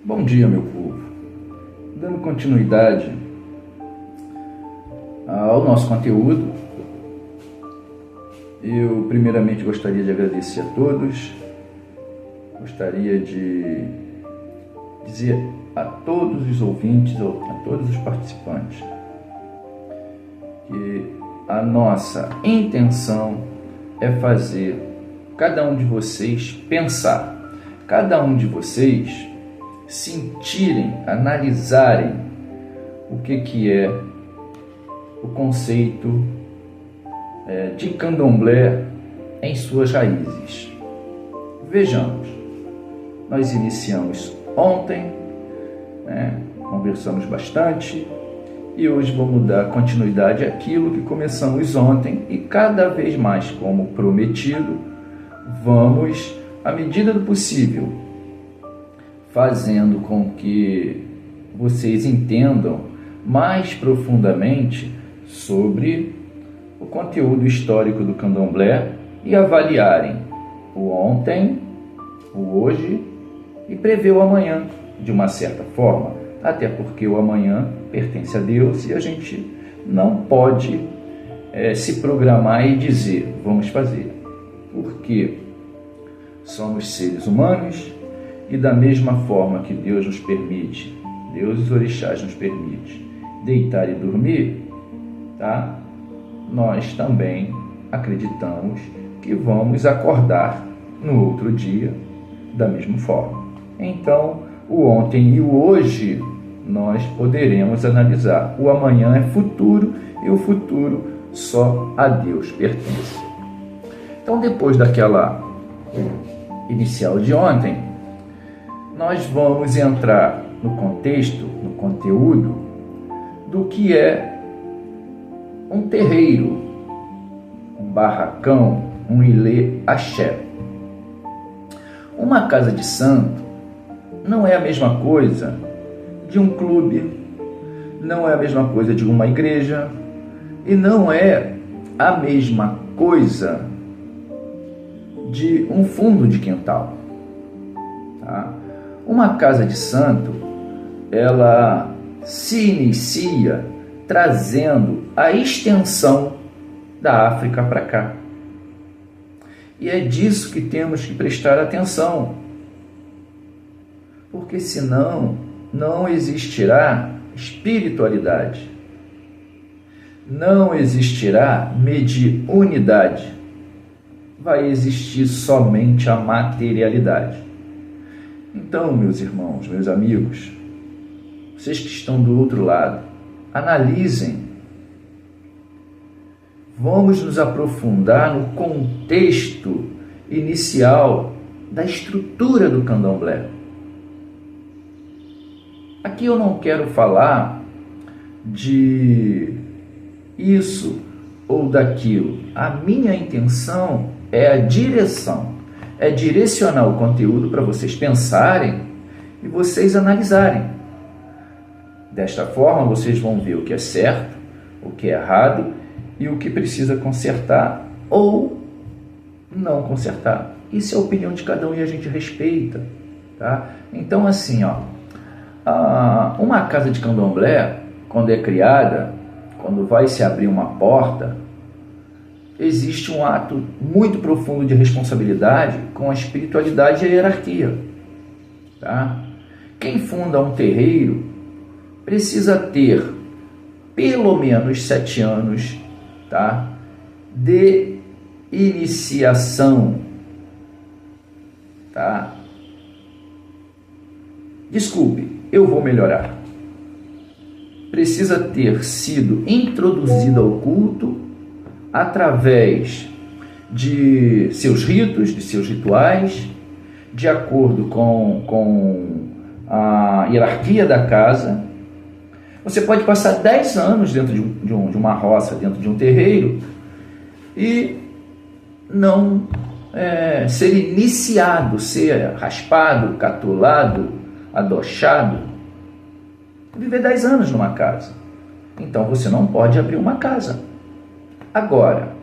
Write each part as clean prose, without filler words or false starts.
Bom dia, meu povo. Dando continuidade ao nosso conteúdo, eu primeiramente gostaria de agradecer a todos, gostaria de dizer a todos os ouvintes, a todos os participantes, que a nossa intenção é fazer cada um de vocês pensar, cada um de vocês sentirem, analisarem o que é o conceito de candomblé em suas raízes. Vejamos, nós iniciamos ontem, conversamos bastante e hoje vamos dar continuidade àquilo que começamos ontem e cada vez mais, como prometido, vamos, à medida do possível, fazendo com que vocês entendam mais profundamente sobre o conteúdo histórico do candomblé e avaliarem o ontem, o hoje e prever o amanhã de uma certa forma, até porque o amanhã pertence a Deus e a gente não pode se programar e dizer vamos fazer, porque somos seres humanos. E da mesma forma que Deus nos permite, Deus e os orixás nos permite deitar e dormir, tá? Nós também acreditamos que vamos acordar no outro dia da mesma forma. Então, o ontem e o hoje nós poderemos analisar. O amanhã é futuro e o futuro só a Deus pertence. Então, depois daquela inicial de ontem, nós vamos entrar no contexto, no conteúdo do que é um terreiro, um barracão, um ilê axé. Uma casa de santo não é a mesma coisa de um clube, não é a mesma coisa de uma igreja e não é a mesma coisa de um fundo de quintal, tá? Uma casa de santo, ela se inicia trazendo a extensão da África para cá. E é disso que temos que prestar atenção, porque senão não existirá espiritualidade, não existirá mediunidade, vai existir somente a materialidade. Então, meus irmãos, meus amigos, vocês que estão do outro lado, analisem. Vamos nos aprofundar no contexto inicial da estrutura do candomblé. Aqui eu não quero falar de isso ou daquilo. A minha intenção é a direção. É direcionar o conteúdo para vocês pensarem e vocês analisarem. Desta forma, vocês vão ver o que é certo, o que é errado e o que precisa consertar ou não consertar. Isso é a opinião de cada um e a gente respeita, tá? Então, assim, uma casa de candomblé, quando é criada, quando vai se abrir uma porta, existe um ato muito profundo de responsabilidade com a espiritualidade e a hierarquia, tá? Quem funda um terreiro precisa ter pelo menos 7 anos, tá, de iniciação, tá? Desculpe, eu vou melhorar. Precisa ter sido introduzido ao culto através de seus ritos, de seus rituais, de acordo com a hierarquia da casa. Você pode passar 10 anos dentro de uma roça, dentro de um terreiro, e não ser iniciado, ser raspado, catulado, adochado, viver 10 anos numa casa. Então você não pode abrir uma casa. Agora,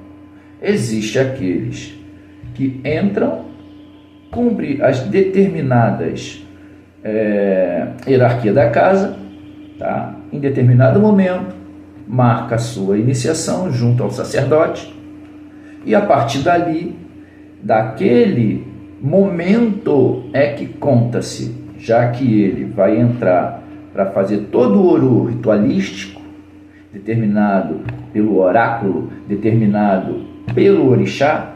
existem aqueles que entram, cumprem as determinadas hierarquia da casa, tá? Em determinado momento, marca a sua iniciação junto ao sacerdote, e a partir dali, daquele momento é que conta-se, já que ele vai entrar para fazer todo o ouro ritualístico, determinado pelo oráculo, determinado pelo orixá,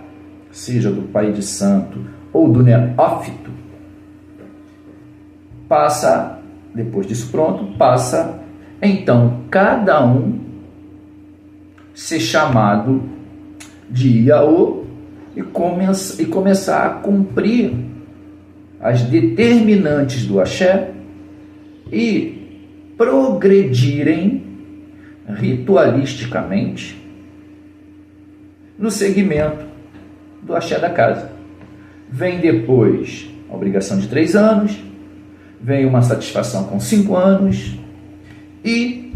seja do pai de santo ou do neófito, passa, depois disso pronto, passa então cada um ser chamado de Iaô e começar a cumprir as determinantes do axé e progredirem ritualisticamente no segmento do axé da casa. Vem depois a obrigação de 3 anos, vem uma satisfação com 5 anos e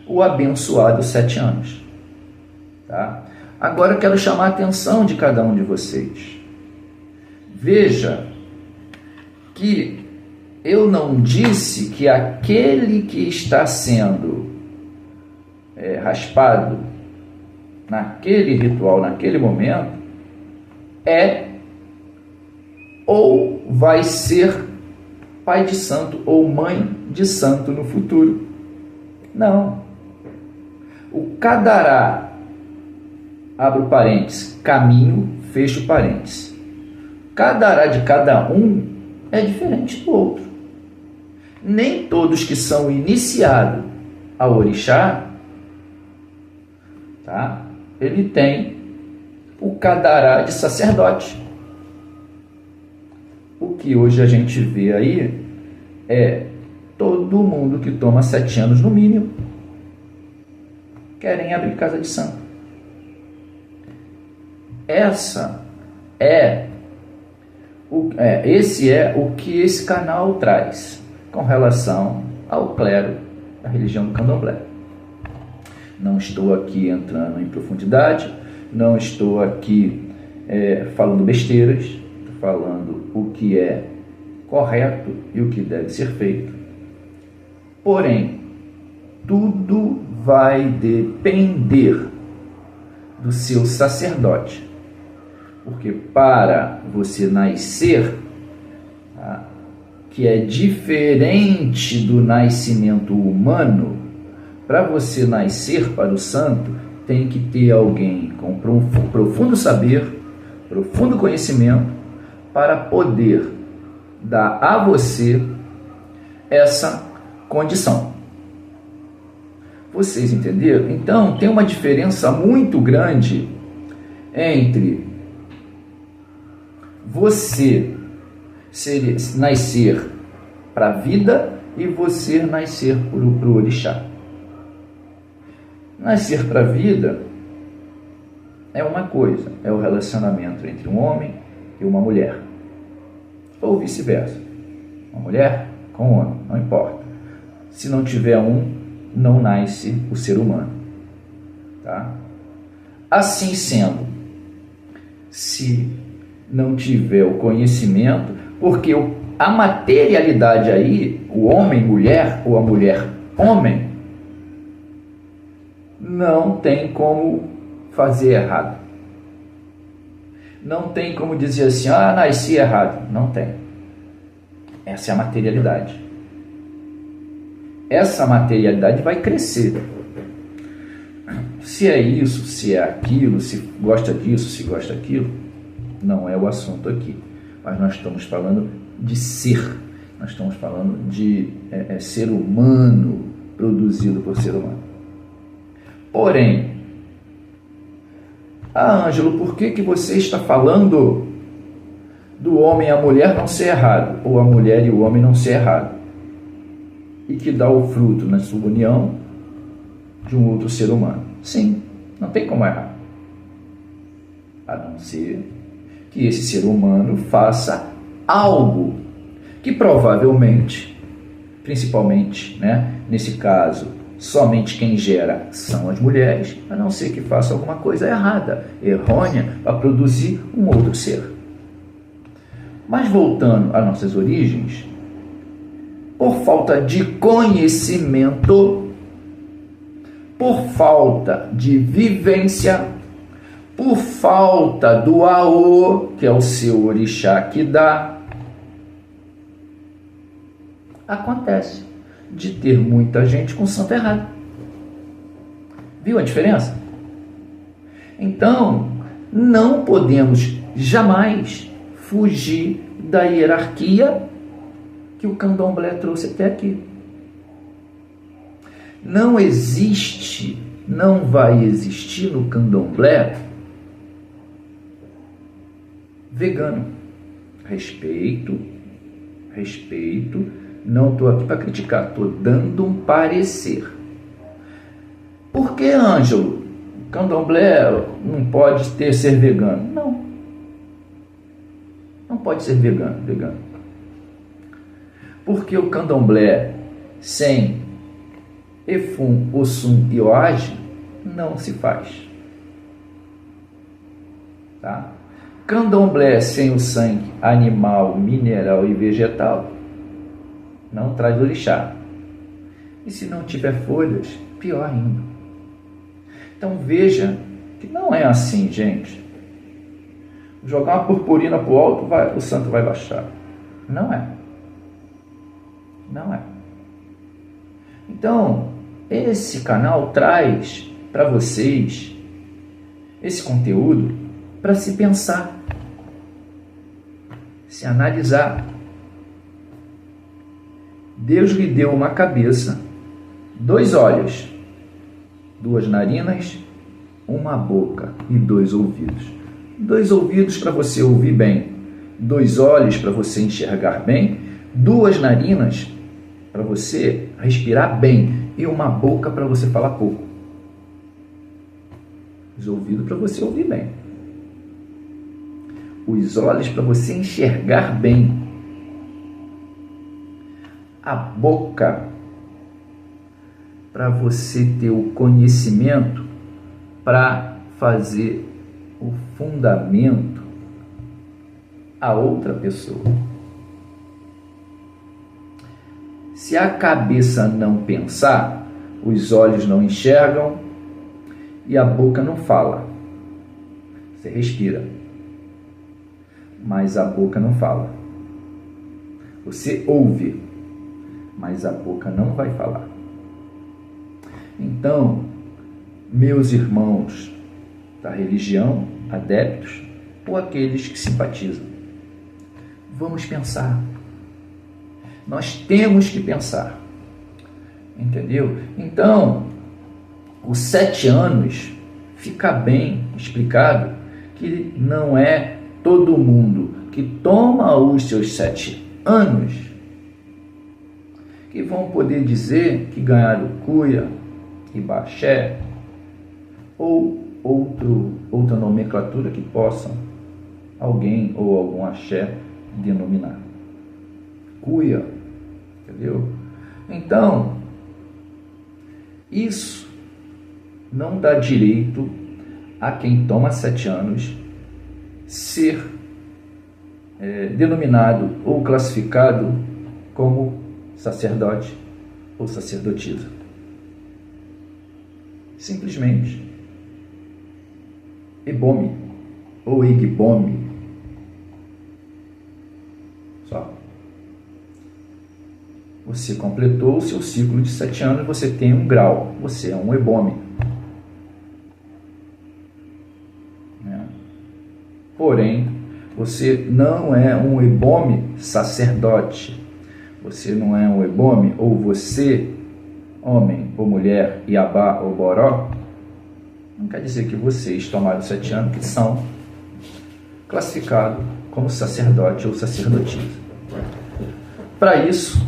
o abençoado 7 anos. Tá? Agora eu quero chamar a atenção de cada um de vocês. Veja que eu não disse que aquele que está sendo raspado naquele ritual, naquele momento, é ou vai ser pai de santo ou mãe de santo no futuro. Não. O cadará, abro parênteses, caminho, fecho parênteses. Cadará de cada um é diferente do outro. Nem todos que são iniciados ao orixá, tá? Ele tem o cadará de sacerdote. O que hoje a gente vê aí é todo mundo que toma 7 anos no mínimo querem abrir casa de santo. Esse é o que esse canal traz com relação ao clero da religião do candomblé. Não estou aqui entrando em profundidade, não estou aqui falando besteiras, estou falando o que é correto e o que deve ser feito. Porém, tudo vai depender do seu sacerdote. Porque para você nascer, tá, que é diferente do nascimento humano, para você nascer para o santo, tem que ter alguém com profundo saber, profundo conhecimento, para poder dar a você essa condição. Vocês entenderam? Então, tem uma diferença muito grande entre você nascer para a vida e você nascer para o orixá. Nascer para a vida é uma coisa, é o relacionamento entre um homem e uma mulher, ou vice-versa, uma mulher com um homem, não importa. Se não tiver um, não nasce o ser humano, tá? Assim sendo, se não tiver o conhecimento, porque a materialidade aí, o homem mulher ou a mulher homem, não tem como fazer errado. Não tem como dizer assim, nasci errado. Não tem. Essa é a materialidade. Essa materialidade vai crescer. Se é isso, se é aquilo, se gosta disso, se gosta daquilo, não é o assunto aqui. Mas nós estamos falando de ser. Nós estamos falando de ser humano produzido por ser humano. Porém, Ângelo, por que você está falando do homem e a mulher não ser errado, ou a mulher e o homem não ser errado, e que dá o fruto na sua união de um outro ser humano? Sim, não tem como errar, a não ser que esse ser humano faça algo que provavelmente, principalmente, nesse caso, somente quem gera são as mulheres, a não ser que faça alguma coisa errada, errônea, para produzir um outro ser. Mas voltando às nossas origens, por falta de conhecimento, por falta de vivência, por falta do Aô, que é o seu orixá que dá, acontece de ter muita gente com santo errado. Viu a diferença? Então, não podemos jamais fugir da hierarquia que o candomblé trouxe até aqui. Não existe, não vai existir no candomblé vegano. Respeito, não estou aqui para criticar, estou dando um parecer. Por que, Ângelo, candomblé não pode ser vegano? Não pode ser vegano. Porque o candomblé sem Efum, Ossum e Oage não se faz. Tá? Candomblé sem o sangue animal, mineral e vegetal não traz orixá. E se não tiver folhas, pior ainda. Então veja que não é assim, gente. Jogar uma purpurina para o alto, o santo vai baixar. Não é. Então, esse canal traz para vocês esse conteúdo para se pensar, se analisar. Deus lhe deu uma cabeça, 2 olhos, 2 narinas, uma boca e 2 ouvidos. 2 ouvidos para você ouvir bem, 2 olhos para você enxergar bem, 2 narinas para você respirar bem e uma boca para você falar pouco. Os ouvidos para você ouvir bem. Os olhos para você enxergar bem. A boca para você ter o conhecimento para fazer o fundamento a outra pessoa. Se a cabeça não pensar, os olhos não enxergam e a boca não fala. Você respira, mas a boca não fala. Você ouve, mas a boca não vai falar. Então, meus irmãos da religião, adeptos, ou aqueles que simpatizam, vamos pensar. Nós temos que pensar. Entendeu? Então, os 7 anos fica bem explicado que não é todo mundo que toma os seus 7 anos que vão poder dizer que ganharam cuia e baxé ou outra nomenclatura que possam alguém ou algum axé denominar. Cuia, entendeu? Então, isso não dá direito a quem toma 7 anos ser denominado ou classificado como sacerdote ou sacerdotisa. Simplesmente ebome ou igbome. Só. Você completou o seu ciclo de 7 anos, você tem um grau, você é um ebome. Porém, você não é um ebome sacerdote. Você não é um ebome, ou você, homem ou mulher, iabá ou boró, não quer dizer que vocês tomaram 7 anos que são classificados como sacerdote ou sacerdotisa. Para isso,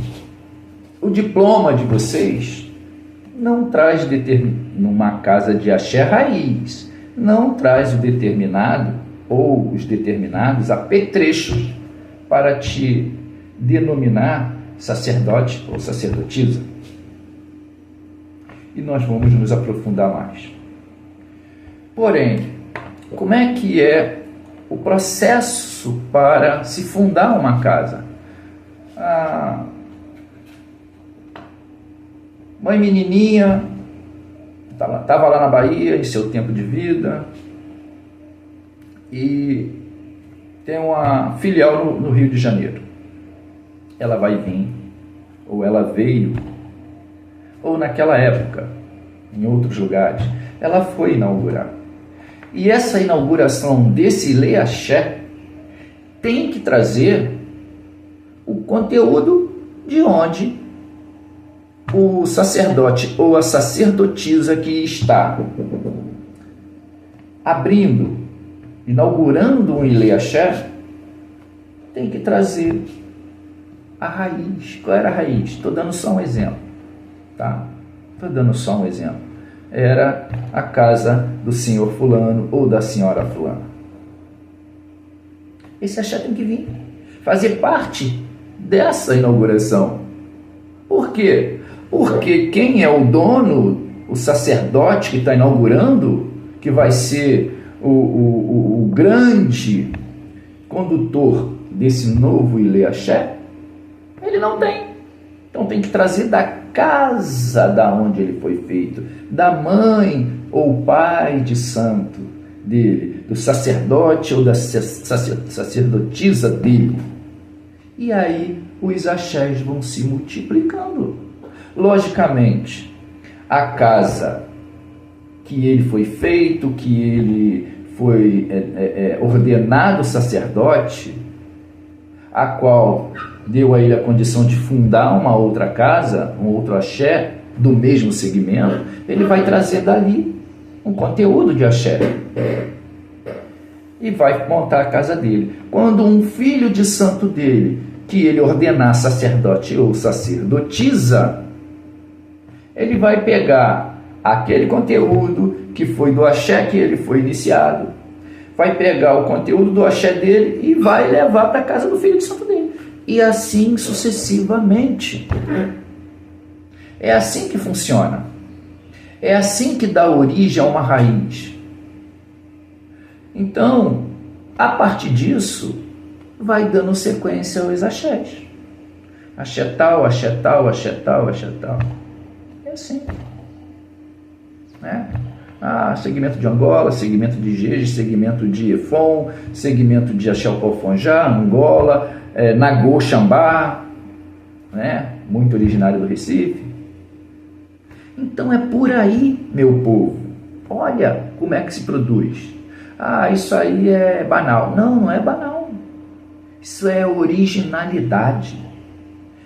o diploma de vocês não traz numa casa de axé raiz, não traz o determinado ou os determinados apetrechos para te denominar sacerdote ou sacerdotisa. E nós vamos nos aprofundar mais. Porém, como é que é o processo para se fundar uma casa? Mãe menininha, estava lá na Bahia, em seu tempo de vida, e tem uma filial no Rio de Janeiro. Ela vai vir, ou ela veio, ou naquela época, em outros lugares, ela foi inaugurar. E essa inauguração desse Lê Axé tem que trazer o conteúdo de onde o sacerdote ou a sacerdotisa que está abrindo, inaugurando um Lê Axé, tem que trazer a raiz. Qual era a raiz? Estou dando só um exemplo, tá? Estou dando só um exemplo. Era a casa do senhor fulano ou da senhora fulana. Esse axé tem que vir fazer parte dessa inauguração. Por quê? Porque quem é o dono, o sacerdote que está inaugurando, que vai ser o grande condutor desse novo Lê Axé, ele não tem. Então tem que trazer da casa da onde ele foi feito, da mãe ou pai de santo dele, do sacerdote ou da sacerdotisa dele. E aí os axés vão se multiplicando. Logicamente, a casa que ele foi feito, que ele foi ordenado sacerdote, a qual deu a ele a condição de fundar uma outra casa, um outro axé do mesmo segmento, ele vai trazer dali um conteúdo de axé e vai montar a casa dele. Quando um filho de santo dele, que ele ordenar sacerdote ou sacerdotisa, ele vai pegar aquele conteúdo que foi do axé que ele foi iniciado, vai pegar o conteúdo do axé dele e vai levar para a casa do filho de santo dele. E assim sucessivamente. É assim que funciona. É assim que dá origem a uma raiz. Então, a partir disso, vai dando sequência aos axés. Axé tal, axé tal, axé tal, axé tal. É assim. Né? Segmento de Angola, segmento de Jeje, segmento de Efon, segmento de Axé Alfonjá, Angola, Nagô Xambá, né? Muito originário do Recife. Então é por aí, meu povo. Olha como é que se produz. Isso aí é banal. Não, não é banal. Isso é originalidade.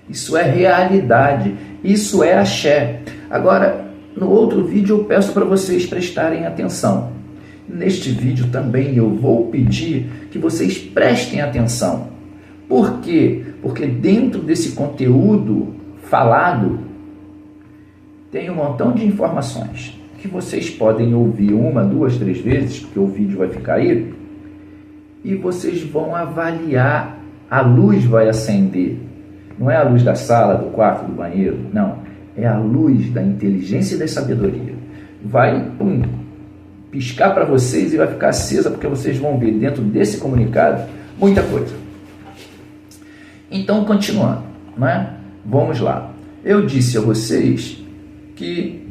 Isso é realidade. Isso é axé. Agora, no outro vídeo eu peço para vocês prestarem atenção. Neste vídeo também eu vou pedir que vocês prestem atenção. Por quê? Porque dentro desse conteúdo falado tem um montão de informações que vocês podem ouvir 1, 2, 3 vezes, porque o vídeo vai ficar aí, e vocês vão avaliar, a luz vai acender. Não é a luz da sala, do quarto, do banheiro, não. É a luz da inteligência e da sabedoria. Vai piscar para vocês e vai ficar acesa, porque vocês vão ver dentro desse comunicado muita coisa. Então, continuando, né? Vamos lá. Eu disse a vocês que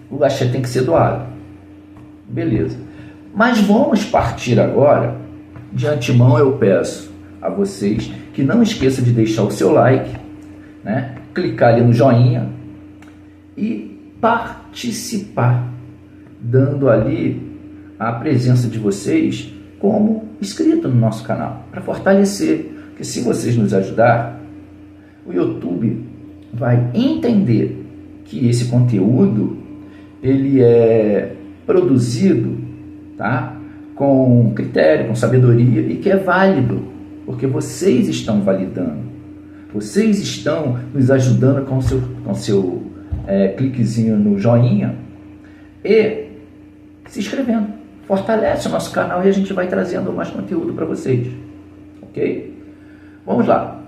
o axé tem que ser doado. Beleza. Mas vamos partir agora. De antemão eu peço a vocês que não esqueçam de deixar o seu like, né? Clicar ali no joinha e participar, dando ali a presença de vocês como inscrito no nosso canal, para fortalecer. Porque se vocês nos ajudar, o YouTube vai entender que esse conteúdo ele é produzido, tá? Com critério, com sabedoria, e que é válido, porque vocês estão validando, vocês estão nos ajudando com seu cliquezinho no joinha e se inscrevendo. Fortalece o nosso canal e a gente vai trazendo mais conteúdo para vocês, ok? Vamos lá.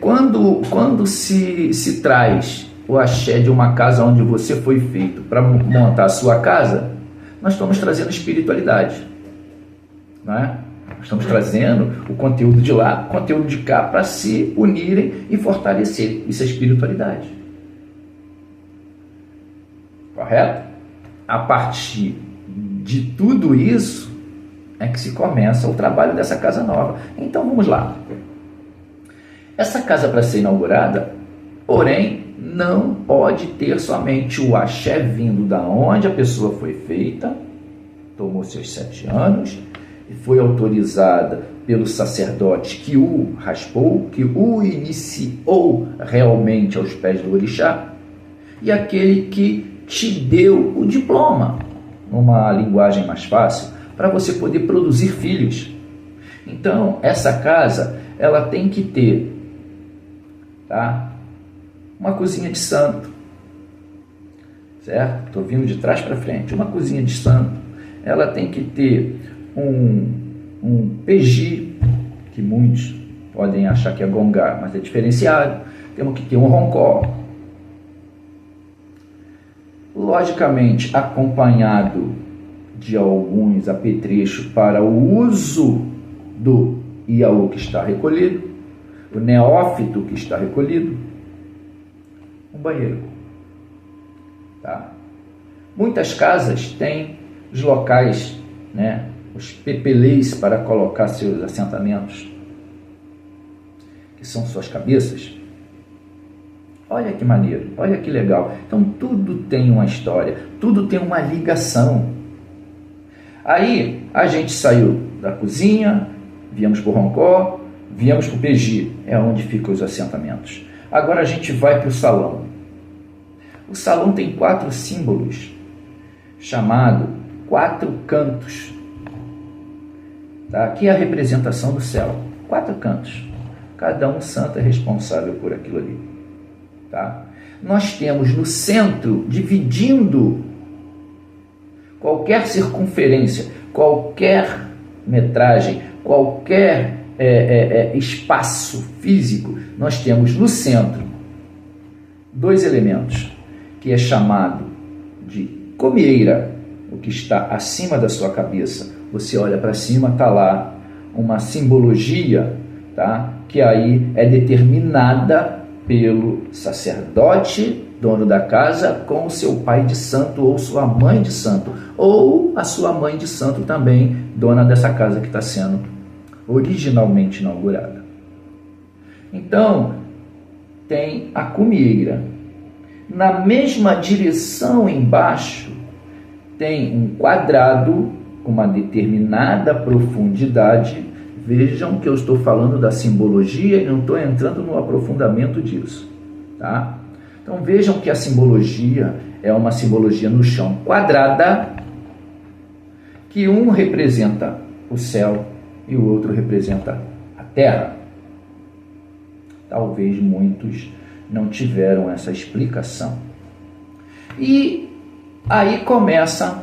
Quando se traz o axé de uma casa onde você foi feito para montar a sua casa, nós estamos trazendo espiritualidade, né? Nós estamos trazendo o conteúdo de lá, o conteúdo de cá, para se unirem e fortalecer. Isso é espiritualidade. correto? A partir de tudo isso é que se começa o trabalho dessa casa nova. Então vamos lá. Essa casa, para ser inaugurada, porém, não pode ter somente o axé vindo da onde a pessoa foi feita, tomou seus 7 anos, e foi autorizada pelo sacerdote que o raspou, que o iniciou realmente aos pés do orixá, e aquele que te deu o diploma, numa linguagem mais fácil, para você poder produzir filhos. Então, essa casa, ela tem que ter, tá, uma cozinha de santo, certo? Estou vindo de trás para frente. Uma cozinha de santo, ela tem que ter um peji, que muitos podem achar que é gongá, mas é diferenciado. Temos que ter um roncó, logicamente acompanhado de alguns apetrechos para o uso do iaú que está recolhido, o neófito que está recolhido, um banheiro. Tá? Muitas casas têm os locais, né, os pepeleis para colocar seus assentamentos, que são suas cabeças. Olha que maneiro, olha que legal. Então tudo tem uma história, tudo tem uma ligação. Aí a gente saiu da cozinha, viemos para o roncó, viemos para o peji, é onde ficam os assentamentos. Agora a gente vai para o salão. O salão tem 4 símbolos, chamado 4 cantos. Tá? Aqui é a representação do céu. 4 cantos. Cada um santo é responsável por aquilo ali. Tá? Nós temos no centro, dividindo qualquer circunferência, qualquer metragem, qualquer espaço físico, nós temos no centro 2 elementos, que é chamado de comieira, o que está acima da sua cabeça. Você olha para cima, está lá uma simbologia, tá? Que aí é determinada pelo sacerdote, dono da casa, com o seu pai de santo ou sua mãe de santo, ou a sua mãe de santo também, dona dessa casa que está sendo originalmente inaugurada. Então, tem a cumieira. Na mesma direção embaixo, tem um quadrado com uma determinada profundidade. Vejam que eu estou falando da simbologia e não estou entrando no aprofundamento disso, tá? Então vejam que a simbologia é uma simbologia no chão quadrada, que um representa o céu e o outro representa a terra. Talvez muitos não tiveram essa explicação. E aí começa,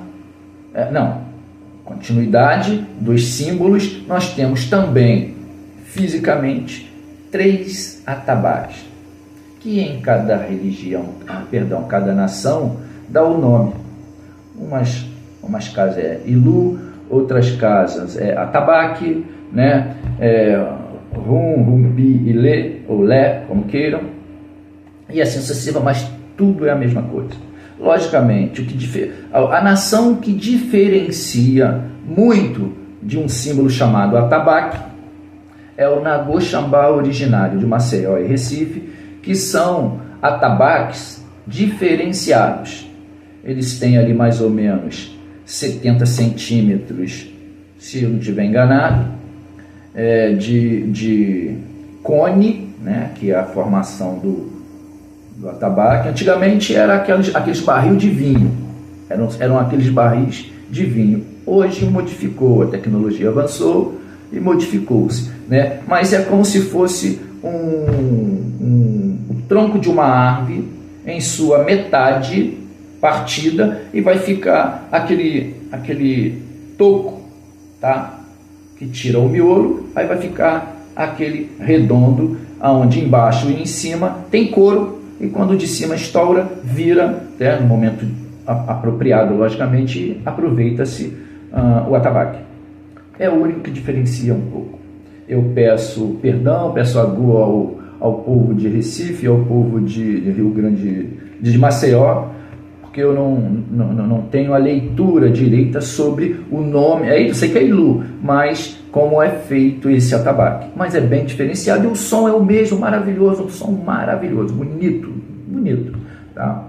continuidade dos símbolos. Nós temos também, fisicamente, 3 atabaques, que em cada religião, cada nação, dá o nome. Umas casas é Ilu, outras casas é atabaque, né? Rumbi, Ilê, ou Lé, como queiram, e assim sucessiva, mas tudo é a mesma coisa. Logicamente, a nação que diferencia muito de um símbolo chamado atabaque é o Nagoxambá originário de Maceió e Recife, que são atabaques diferenciados. Eles têm ali mais ou menos 70 centímetros, se eu não estiver enganado, de cone, né, que é a formação do atabaque. Antigamente era aqueles barril de vinho, eram aqueles barris de vinho. Hoje modificou, a tecnologia avançou e modificou-se, né? Mas é como se fosse o tronco de uma árvore em sua metade partida, e vai ficar aquele toco, tá? Que tira o miolo, aí vai ficar aquele redondo, aonde embaixo e em cima tem couro, e quando o de cima estoura, vira, né, no momento apropriado, logicamente, aproveita-se o atabaque. É o único que diferencia um pouco. Eu peço perdão, peço agô ao povo de Recife, ao povo de Rio Grande, de Maceió, porque eu não tenho a leitura direita sobre o nome, eu sei que é Ilu, mas como é feito esse atabaque. Mas é bem diferenciado e o som é o mesmo, maravilhoso, um som maravilhoso, bonito, tá?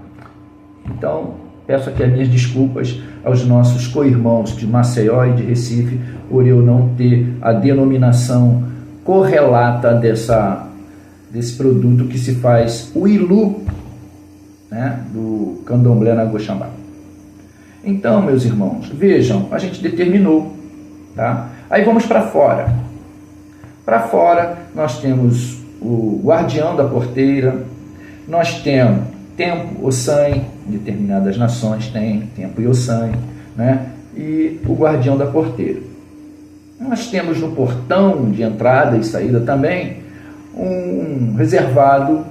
Então, peço aqui as minhas desculpas aos nossos co-irmãos de Maceió e de Recife por eu não ter a denominação correlata desse produto que se faz o Ilu, né, do candomblé na Goxambá. Então, meus irmãos, vejam, a gente determinou, tá? Aí vamos para fora. Para fora nós temos o guardião da porteira, nós temos Tempo, Ossan, determinadas nações têm Tempo e Ossan, né? E o guardião da porteira. Nós temos no portão de entrada e saída também um reservado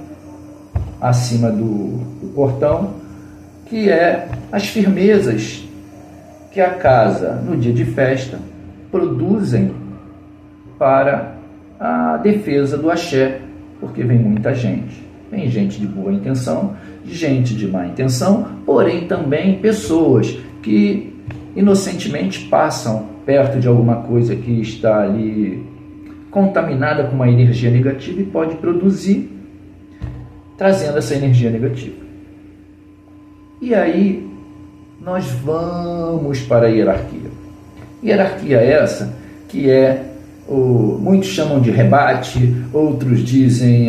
acima do portão, que é as firmezas que a casa, no dia de festa, produzem para a defesa do axé, porque vem muita gente. Vem gente de boa intenção, gente de má intenção, porém também pessoas que inocentemente passam perto de alguma coisa que está ali contaminada com uma energia negativa e pode produzir, trazendo essa energia negativa. E aí nós vamos para a hierarquia. Hierarquia essa que muitos chamam de rebate, outros dizem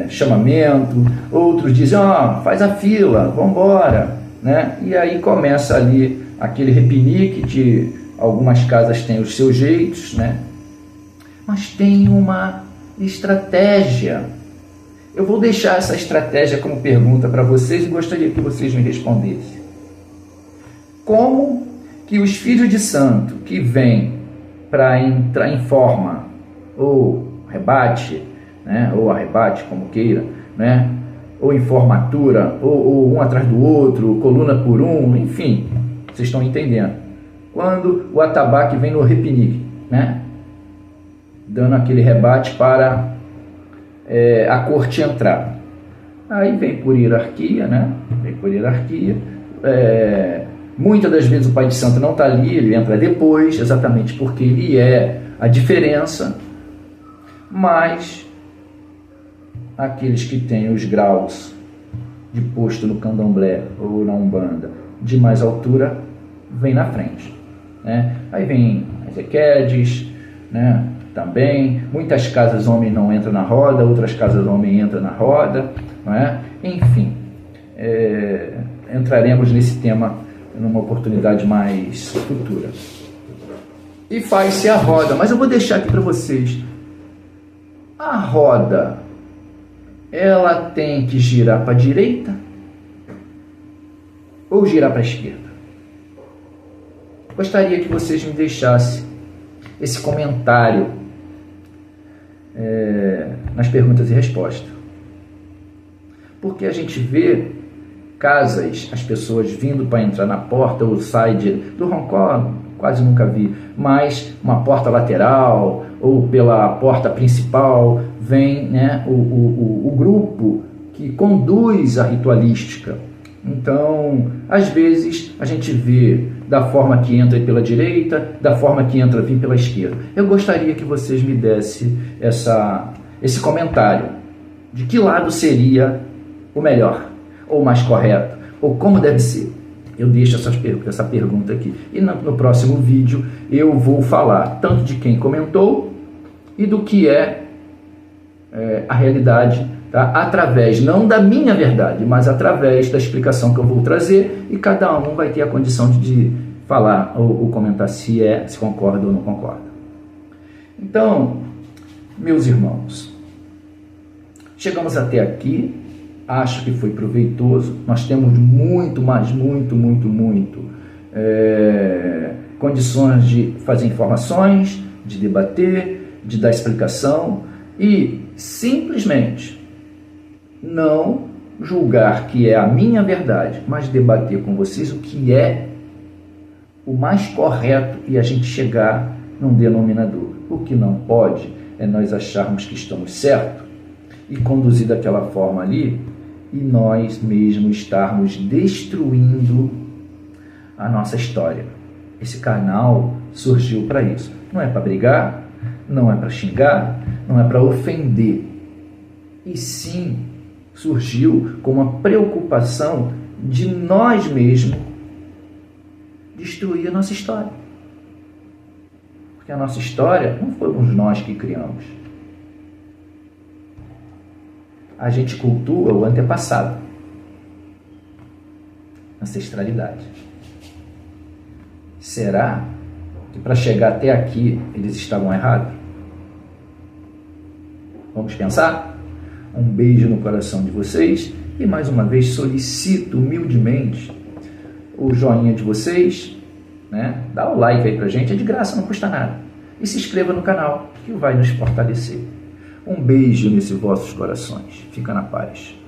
chamamento, outros dizem faz a fila, vamos embora, né? E aí começa ali aquele repinique de algumas casas têm os seus jeitos, né? Mas tem uma estratégia. Eu vou deixar essa estratégia como pergunta para vocês e gostaria que vocês me respondessem. Como que os filhos de santo que vêm para entrar em forma, ou rebate, né, ou arrebate, como queira, né, ou em formatura, ou um atrás do outro, coluna por um, enfim, vocês estão entendendo. Quando o atabaque vem no repinique, né, dando aquele rebate para a corte entrar. Aí vem por hierarquia, né? Vem por hierarquia. Muitas das vezes o pai de santo não está ali, ele entra depois, exatamente porque ele é a diferença. Mas aqueles que têm os graus de posto no candomblé ou na umbanda de mais altura, vem na frente, né? Aí vem Ezequedes, né? Também, muitas casas homem não entra na roda, outras casas homem entra na roda, não é? Enfim, entraremos nesse tema numa oportunidade mais futura. E faz-se a roda, mas eu vou deixar aqui para vocês. A roda, ela tem que girar para a direita ou girar para a esquerda? Gostaria que vocês me deixassem esse comentário nas perguntas e respostas. Porque a gente vê casas, as pessoas vindo para entrar na porta ou sai do Hong Kong, quase nunca vi, mas uma porta lateral ou pela porta principal vem, né, o grupo que conduz a ritualística. Então, às vezes, a gente vê da forma que entra pela direita, da forma que entra vir pela esquerda. Eu gostaria que vocês me dessem esse comentário. De que lado seria o melhor, ou mais correto, ou como deve ser? Eu deixo essa pergunta aqui. E no próximo vídeo eu vou falar tanto de quem comentou e do que é a realidade, tá? Através, não da minha verdade, mas através da explicação que eu vou trazer, e cada um vai ter a condição de falar ou comentar se concorda ou não concorda. Então, meus irmãos, chegamos até aqui, acho que foi proveitoso, nós temos muito condições de fazer informações, de debater, de dar explicação e simplesmente não julgar que é a minha verdade, mas debater com vocês o que é o mais correto e a gente chegar num denominador. O que não pode é nós acharmos que estamos certos e conduzir daquela forma ali e nós mesmos estarmos destruindo a nossa história. Esse canal surgiu para isso. Não é para brigar, não é para xingar, não é para ofender. E sim, surgiu com uma preocupação de nós mesmos destruir a nossa história. Porque a nossa história não fomos nós que criamos. A gente cultua o antepassado, ancestralidade. Será que para chegar até aqui eles estavam errados? Vamos pensar? Um beijo no coração de vocês e mais uma vez solicito humildemente o joinha de vocês, né? Dá o like aí pra gente, é de graça, não custa nada. E se inscreva no canal, que vai nos fortalecer. Um beijo nesses vossos corações. Fica na paz.